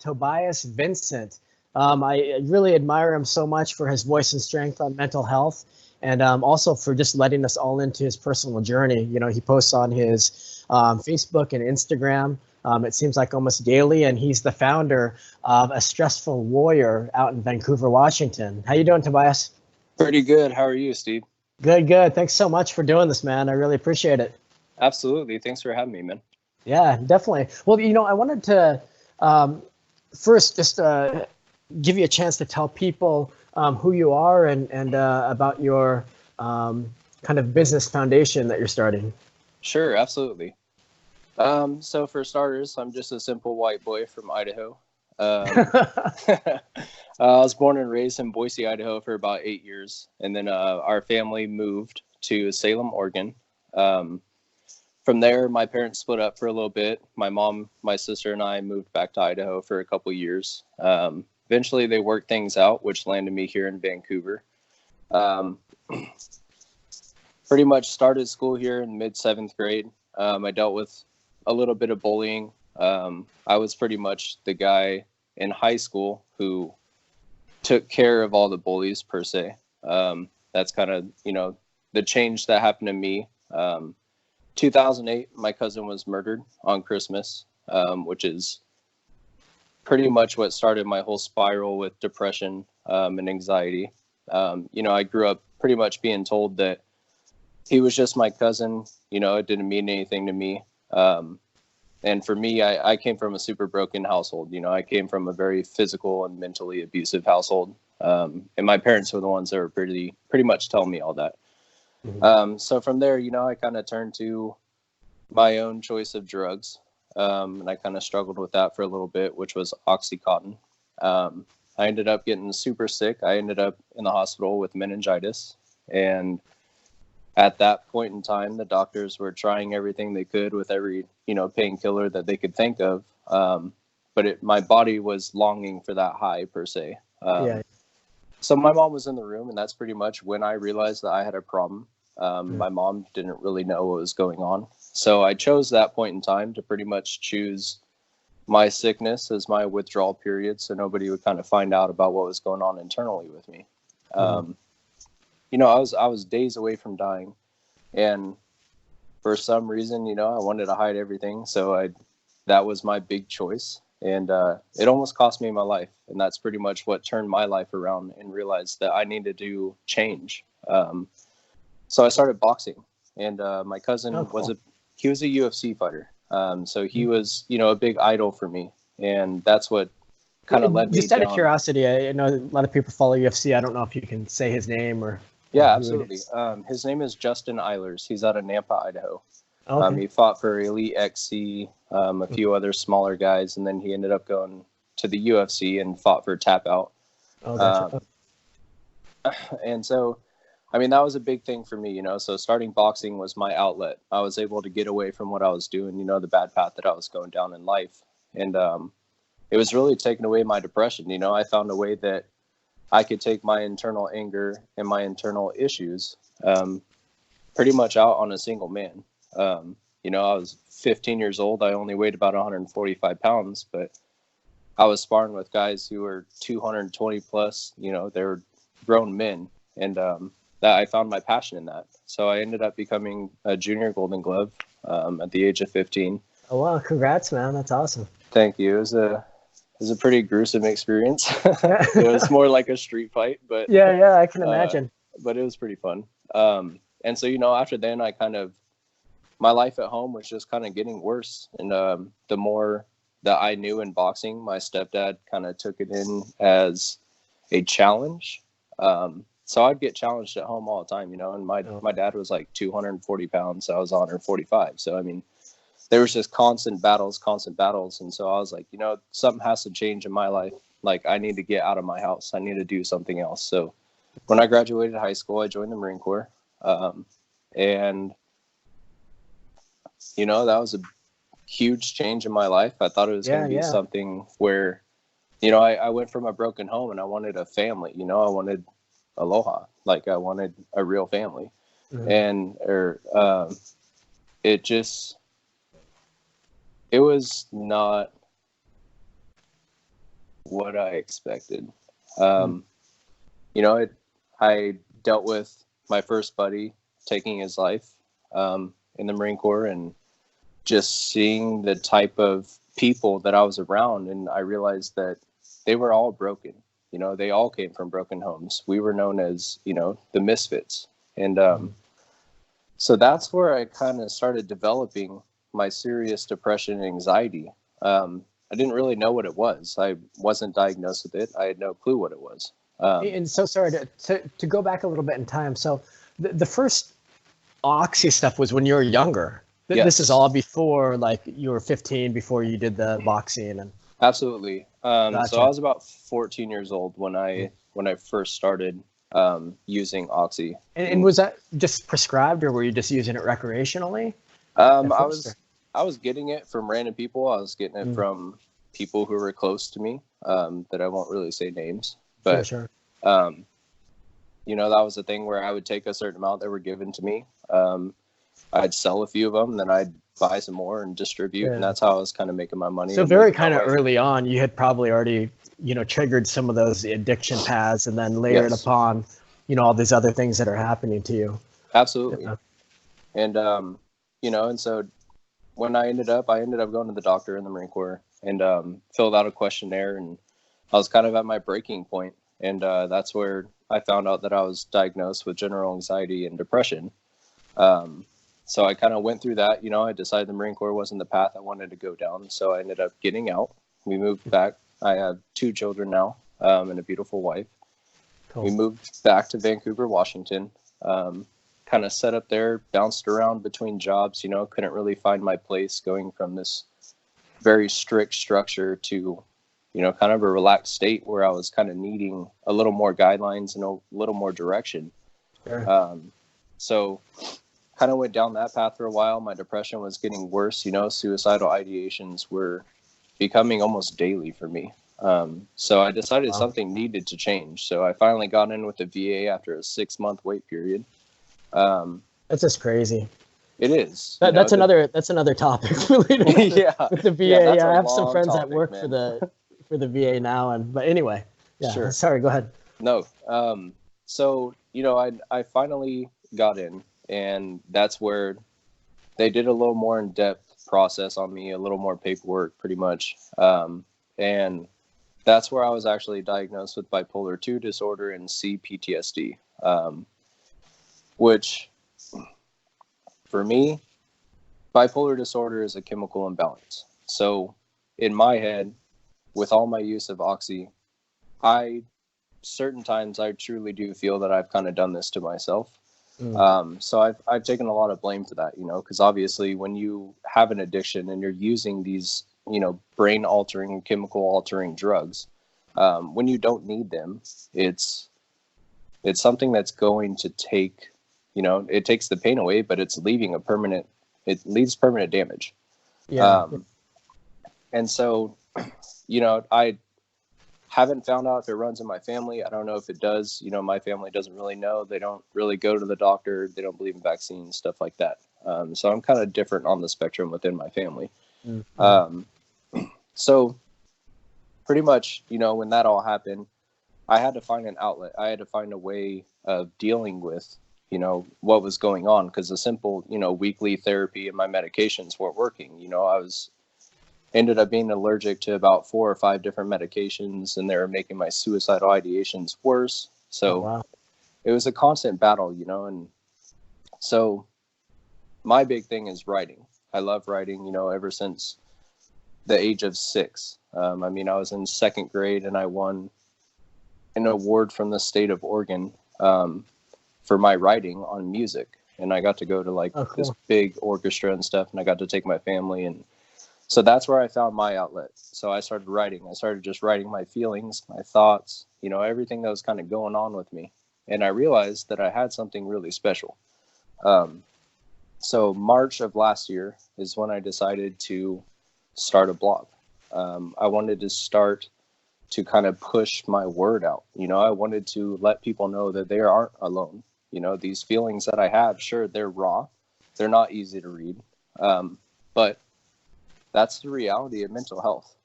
Tobias Vincent. I really admire him so much for his voice and strength on mental health, and also for just letting us all into his personal journey. You know, he posts on his Facebook and Instagram. It seems like almost daily, and he's the founder of A Stressful Warrior out in Vancouver, Washington. How you doing, Tobias? Pretty good. How are you, Steve? Good, good. Thanks so much for doing this, man. I really appreciate it. Absolutely. Thanks for having me, man. Yeah, definitely. Well, you know, I wanted to first just give you a chance to tell people who you are and about your kind of business foundation that you're starting. Sure, absolutely. So for starters, I'm just a simple white boy from Idaho. I was born and raised in Boise, Idaho for about 8 years. And then our family moved to Salem, Oregon. From there, my parents split up for a little bit. My mom, my sister, and I moved back to Idaho for a couple years. Eventually, they worked things out, which landed me here in Vancouver. Pretty much started school here in mid-7th grade. I dealt with a little bit of bullying. I was pretty much the guy in high school who took care of all the bullies, per se. That's kind of, you know, the change that happened to me. 2008, my cousin was murdered on Christmas, which is pretty much what started my whole spiral with depression and anxiety. You know, I grew up pretty much being told that he was just my cousin. You know, it didn't mean anything to me. And for me, I came from a super broken household. You know, I came from a very physical and mentally abusive household. And my parents were the ones that were pretty much telling me all that. Mm-hmm. So from there, you know, I kind of turned to my own choice of drugs. And I kind of struggled with that for a little bit, which was Oxycontin. I ended up getting super sick. I ended up in the hospital with meningitis. And at that point in time, the doctors were trying everything they could with every, you know, painkiller that they could think of. But my body was longing for that high, per se. So my mom was in the room, and that's pretty much when I realized that I had a problem. My mom didn't really know what was going on. So I chose that point in time to pretty much choose my sickness as my withdrawal period, so nobody would kind of find out about what was going on internally with me. You know, I was days away from dying, and for some reason, you know, I wanted to hide everything. So that was my big choice, and it almost cost me my life. And that's pretty much what turned my life around and realized that I needed to change. So I started boxing, and my cousin was a UFC fighter. So he was, you know, a big idol for me, and that's what kind of led me. Just out of curiosity, I know a lot of people follow UFC. I don't know if you can say his name or. Yeah, absolutely. His name is Justin Eilers. He's out of Nampa, Idaho. Okay. He fought for Elite XC, a few other smaller guys, and then he ended up going to the UFC and fought for Tap Out. Oh, gotcha. And so, I mean, that was a big thing for me, you know. So starting boxing was my outlet. I was able to get away from what I was doing, you know, the bad path that I was going down in life. And it was really taking away my depression. You know, I found a way that I could take my internal anger and my internal issues pretty much out on a single man. You know, I was 15 years old. I only weighed about 145 pounds, but I was sparring with guys who were 220 plus. You know, they were grown men, and that I found my passion in that. So I ended up becoming a junior Golden Glove at the age of 15. Oh, wow. Congrats, man. That's awesome. Thank you. It was a pretty gruesome experience. It was more like a street fight, but yeah, I can imagine. But it was pretty fun. And so, you know, after then, my life at home was just kind of getting worse. And the more that I knew in boxing, my stepdad kind of took it in as a challenge. So I'd get challenged at home all the time, you know, and my dad was like 240 pounds. So I was 145. So, I mean, there was just constant battles. And so I was like, you know, something has to change in my life. Like, I need to get out of my house. I need to do something else. So when I graduated high school, I joined the Marine Corps. And, you know, that was a huge change in my life. I thought it was going to be something where, you know, I went from a broken home and I wanted a family. You know, I wanted aloha. Like, I wanted a real family. And it was not what I expected. You know, I dealt with my first buddy taking his life in the Marine Corps, and just seeing the type of people that I was around, and I realized that they were all broken. You know, they all came from broken homes. We were known as, you know, the misfits. And so that's where I kind of started developing my serious depression and anxiety. I didn't really know what it was. I wasn't diagnosed with it. I had no clue what it was. And so sorry to go back a little bit in time. So the first Oxy stuff was when you were younger. Yes. This is all before, like, you were 15, before you did the boxing. And Absolutely. Gotcha. So I was about 14 years old when I first started using Oxy. And was that just prescribed, or were you just using it recreationally? I was getting it from random people. I was getting it from people who were close to me, that I won't really say names. But, sure. you know, that was the thing where I would take a certain amount that were given to me. I'd sell a few of them, then I'd buy some more and distribute. And that's how I was kind of making my money. So very kind of early on, you had probably already, you know, triggered some of those addiction paths, and then layered upon, you know, all these other things that are happening to you. Absolutely. Yeah. And, you know, and so when I ended up going to the doctor in the Marine Corps, and filled out a questionnaire, and I was kind of at my breaking point. And that's where I found out that I was diagnosed with general anxiety and depression. So I kind of went through that. You know, I decided the Marine Corps wasn't the path I wanted to go down. So I ended up getting out. We moved back. I have 2 children now, and a beautiful wife. Cool. We moved back to Vancouver, Washington. Kind of set up there, bounced around between jobs, you know, couldn't really find my place, going from this very strict structure to, you know, kind of a relaxed state where I was kind of needing a little more guidelines and a little more direction. Sure. So kind of went down that path for a while. My depression was getting worse, you know, suicidal ideations were becoming almost daily for me. So I decided something needed to change. So I finally got in with the VA after a 6-month wait period. That's just crazy. It is. That's another topic. Yeah. With the VA, I have some friends that work for the VA now, but anyway, yeah. Sure. Sorry, go ahead. No. So, you know, I finally got in, and that's where they did a little more in-depth process on me, a little more paperwork, pretty much. And that's where I was actually diagnosed with bipolar 2 disorder and CPTSD, which for me, bipolar disorder is a chemical imbalance. So in my head, with all my use of Oxy, certain times I truly do feel that I've kind of done this to myself. So I've taken a lot of blame for that, you know, because obviously when you have an addiction and you're using these, you know, brain altering, chemical altering drugs, when you don't need them, it's something that's going to take, you know, it takes the pain away, but it leaves permanent damage. Yeah. And so, you know, I haven't found out if it runs in my family. I don't know if it does. You know, my family doesn't really know. They don't really go to the doctor. They don't believe in vaccines, stuff like that. So I'm kind of different on the spectrum within my family. So pretty much, you know, when that all happened, I had to find an outlet. I had to find a way of dealing with, you know, what was going on, because the simple, you know, weekly therapy and my medications weren't working. You know, ended up being allergic to about 4 or 5 different medications, and they were making my suicidal ideations worse. So It was a constant battle, you know. And so my big thing is writing. I love writing, you know, ever since the age of 6. I mean, I was in 2nd grade and I won an award from the state of Oregon for my writing on music. And I got to go to this big orchestra and stuff, and I got to take my family. And so that's where I found my outlet. So I started writing. I started just writing my feelings, my thoughts, you know, everything that was kind of going on with me. And I realized that I had something really special. So March of last year is when I decided to start a blog. I wanted to start to kind of push my word out. You know, I wanted to let people know that they aren't alone. You know, these feelings that I have, sure, they're raw. They're not easy to read. But that's the reality of mental health.